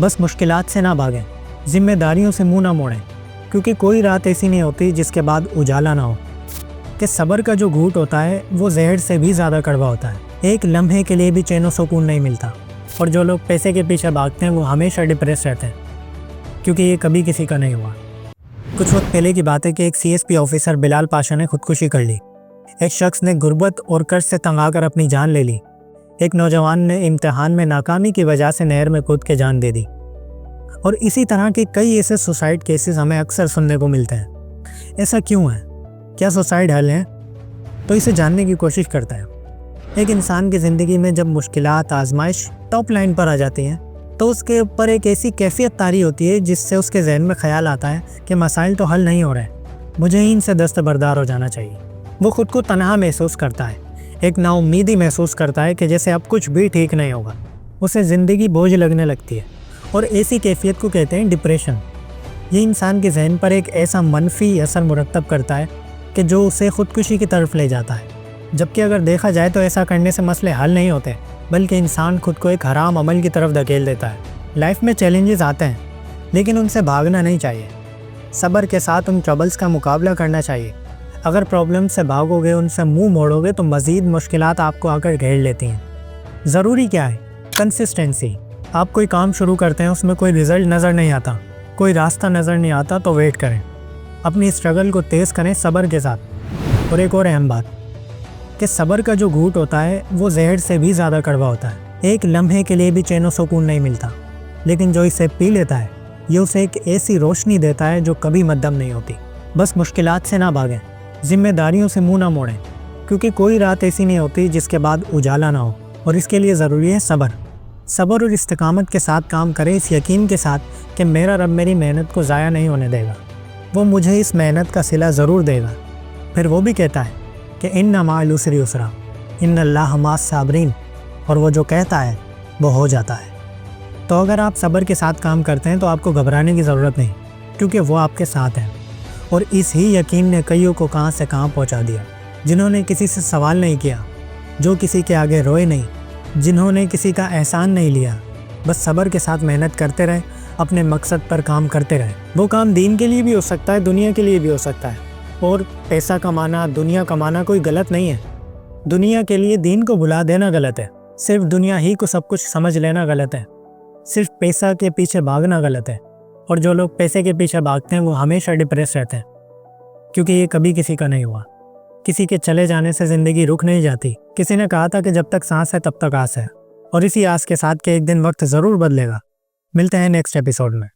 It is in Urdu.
بس مشکلات سے نہ بھاگیں، ذمہ داریوں سے منہ نہ موڑیں، کیونکہ کوئی رات ایسی نہیں ہوتی جس کے بعد اجالا نہ ہو۔ کہ صبر کا جو گھوٹ ہوتا ہے وہ زہر سے بھی زیادہ کڑوا ہوتا ہے، ایک لمحے کے لیے بھی چین و سکون نہیں ملتا۔ اور جو لوگ پیسے کے پیچھے بھاگتے ہیں وہ ہمیشہ ڈپریس رہتے ہیں، کیونکہ یہ کبھی کسی کا نہیں ہوا۔ کچھ وقت پہلے کی بات ہے کہ ایک CSP آفیسر بلال پاشا نے خودکشی کر لی۔ ایک شخص نے غربت اور قرض سے تنگ آ کر اپنی جان لے لی۔ ایک نوجوان نے امتحان میں ناکامی کی وجہ سے نہر میں کود کے جان دے دی۔ اور اسی طرح کے کئی ایسے سوسائڈ کیسز ہمیں اکثر سننے کو ملتے ہیں۔ ایسا کیوں ہے؟ کیا سوسائڈ حل ہے؟ تو اسے جاننے کی کوشش کرتا ہے۔ ایک انسان کی زندگی میں جب مشکلات، آزمائش ٹاپ لائن پر آ جاتی ہیں تو اس کے اوپر ایک ایسی کیفیت طاری ہوتی ہے جس سے اس کے ذہن میں خیال آتا ہے کہ مسائل تو حل نہیں ہو رہے، مجھے ان سے دستبردار ہو جانا چاہیے۔ وہ خود کو تنہا محسوس کرتا ہے، ایک نا امیدی محسوس کرتا ہے کہ جیسے اب کچھ بھی ٹھیک نہیں ہوگا، اسے زندگی بوجھ لگنے لگتی ہے، اور ایسی کیفیت کو کہتے ہیں ڈپریشن۔ یہ انسان کے ذہن پر ایک ایسا منفی اثر مرتب کرتا ہے کہ جو اسے خودکشی کی طرف لے جاتا ہے، جبکہ اگر دیکھا جائے تو ایسا کرنے سے مسئلے حل نہیں ہوتے، بلکہ انسان خود کو ایک حرام عمل کی طرف دھکیل دیتا ہے۔ لائف میں چیلنجز آتے ہیں لیکن ان سے بھاگنا نہیں چاہیے، صبر کے ساتھ ان ٹربلز کا مقابلہ کرنا چاہیے۔ اگر پرابلم سے بھاگو گے، ان سے منہ موڑو گے تو مزید مشکلات آپ کو آ کر گھیر لیتی ہیں۔ ضروری کیا ہے؟ کنسسٹنسی۔ آپ کوئی کام شروع کرتے ہیں، اس میں کوئی رزلٹ نظر نہیں آتا، کوئی راستہ نظر نہیں آتا تو ویٹ کریں، اپنی اسٹرگل کو تیز کریں صبر کے ساتھ۔ اور ایک اور اہم بات کہ صبر کا جو گھوٹ ہوتا ہے وہ زہر سے بھی زیادہ کڑوا ہوتا ہے، ایک لمحے کے لیے بھی چین و سکون نہیں ملتا، لیکن جو اسے پی لیتا ہے یہ اسے ایک ایسی روشنی دیتا ہے جو کبھی مدھم نہیں ہوتی۔ بس مشکلات سے نہ بھاگیں، ذمہ داریوں سے منہ نہ موڑیں، کیونکہ کوئی رات ایسی نہیں ہوتی جس کے بعد اجالا نہ ہو، اور اس کے لیے ضروری ہے صبر اور استقامت کے ساتھ کام کریں، اس یقین کے ساتھ کہ میرا رب میری محنت کو ضائع نہیں ہونے دے گا، وہ مجھے اس محنت کا صلہ ضرور دے گا۔ پھر وہ بھی کہتا ہے کہ ان مع العسر یسرا، ان اللہ مع الصابرین، اور وہ جو کہتا ہے وہ ہو جاتا ہے۔ تو اگر آپ صبر کے ساتھ کام کرتے ہیں تو آپ کو گھبرانے کی ضرورت نہیں، کیونکہ وہ آپ کے ساتھ ہے۔ اور اس ہی یقین نے کئیوں کو کہاں سے کہاں پہنچا دیا، جنہوں نے کسی سے سوال نہیں کیا، جو کسی کے آگے روئے نہیں، جنہوں نے کسی کا احسان نہیں لیا، بس صبر کے ساتھ محنت کرتے رہے، اپنے مقصد پر کام کرتے رہے۔ وہ کام دین کے لیے بھی ہو سکتا ہے، دنیا کے لیے بھی ہو سکتا ہے، اور پیسہ کمانا، دنیا کمانا کوئی غلط نہیں ہے۔ دنیا کے لیے دین کو بھلا دینا غلط ہے، صرف دنیا ہی کو سب کچھ سمجھ لینا غلط ہے، صرف پیسہ کے پیچھے بھاگنا غلط ہے۔ اور جو لوگ پیسے کے پیچھے بھاگتے ہیں وہ ہمیشہ ڈپریس رہتے ہیں، کیونکہ یہ کبھی کسی کا نہیں ہوا۔ کسی کے چلے جانے سے زندگی رک نہیں جاتی۔ کسی نے کہا تھا کہ جب تک سانس ہے تب تک آس ہے، اور اسی آس کے ساتھ کہ ایک دن وقت ضرور بدلے گا۔ ملتے ہیں نیکسٹ ایپیسوڈ میں۔